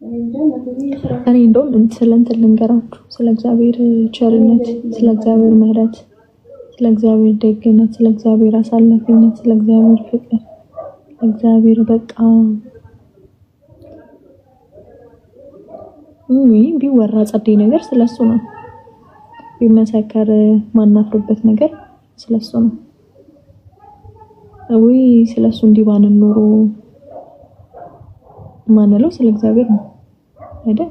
እኔ እንደውም ስለ እንትን ልንገራችሁ ስለ እግዚአብሔር ቸርነት፣ ስለ እግዚአብሔር ምሕረት፣ ስለ እግዚአብሔር ደግነት፣ ስለ እግዚአብሔር አሳላፊነት፣ ስለ እግዚአብሔር ፍቅር፣ እግዚአብሔር በቃ ቢወራ ጸዴ ነገር ስለሱ ነው። ቢመሰከር ማናፍርበት ነገር ስለሱ ነው። ስለሱ እንዲባን ኖሮ ማንለው ስለ እግዚአብሔር ነው አይደል?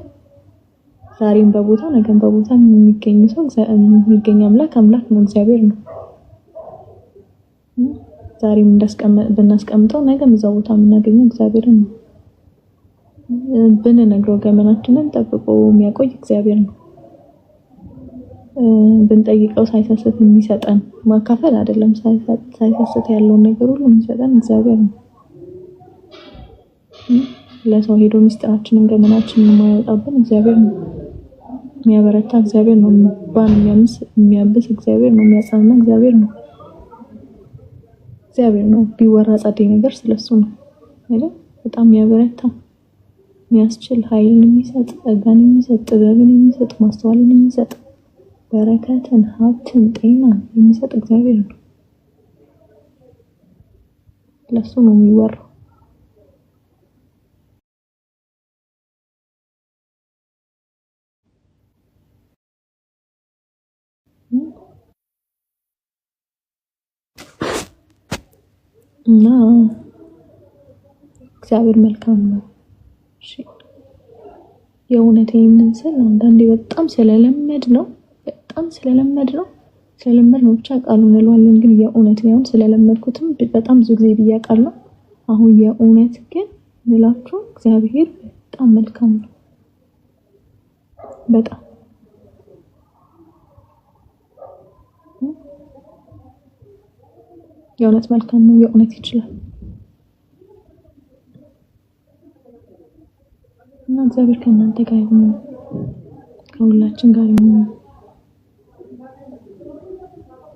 ዛሬም በቦታው ነገም በቦታው የሚገኝ ሰው የሚገኝ አምላክ ነው፣ እግዚአብሔር ነው። ዛሬም ብናስቀምጠው ነገም እዛው ቦታ የምናገኘው እግዚአብሔር ነው። ብንነግረው ገመናችንን ጠብቆ የሚያቆይ እግዚአብሔር ነው። ብንጠይቀው ሳይሰስት የሚሰጠን ማካፈል አይደለም ሳይሰስት ያለውን ነገር ሁሉ የሚሰጠን እግዚአብሔር ነው። ለሰው ሄዶ ምስጢራችንን ገመናችንን የማያወጣብን እግዚአብሔር ነው። የሚያበረታ እግዚአብሔር ነው። የሚያብስ እግዚአብሔር ነው። የሚያጽናና እግዚአብሔር ነው። እግዚአብሔር ነው። ቢወራ ጸዴ ነገር ስለሱ ነው አይደል? በጣም የሚያበረታ የሚያስችል ኃይልን የሚሰጥ ጸጋን የሚሰጥ ጥበብን የሚሰጥ ማስተዋልን የሚሰጥ በረከትን ሀብትን ጤናን የሚሰጥ እግዚአብሔር ነው። ለሱ ነው የሚወራው። እና እግዚአብሔር መልካም ነው። እሺ የእውነቴን ስል አንዳንዴ በጣም ስለለመድ ነው ብቻ ቃሉን እንለዋለን። ግን የእውነት ነው ስለለመድኩትም በጣም ብዙ ጊዜ ብያቃለሁ። አሁን የእውነት ግን ምላችሁ እግዚአብሔር በጣም መልካም ነው። በጣም የእውነት መልካም ነው። የእውነት ይችላል። እና እግዚአብሔር ከእናንተ ጋር ይሁን፣ ከሁላችን ጋር ይሁን።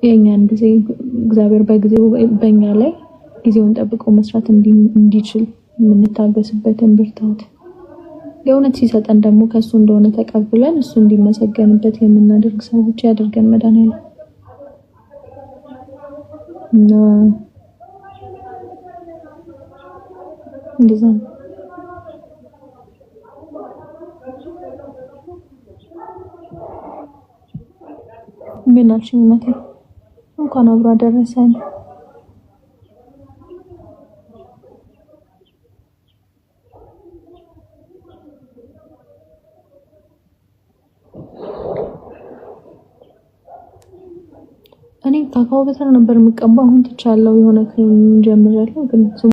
የኛን ጊዜ እግዚአብሔር በጊዜው በእኛ ላይ ጊዜውን ጠብቆ መስራት እንዲችል የምንታገስበትን ብርታት የእውነት ሲሰጠን ደግሞ ከሱ እንደሆነ ተቀብለን እሱ እንዲመሰገንበት የምናደርግ ሰዎች ያደርገን መድኃኒዓለም። እና እንደዛ ነው። ምን አልሽኝ እናቴ? እንኳን አብሮ አደረሰን። እኔ ካካው በተራ ነበር የምቀባው። አሁን ትቻለሁ። የሆነ ክሬም ጀምራለሁ ግን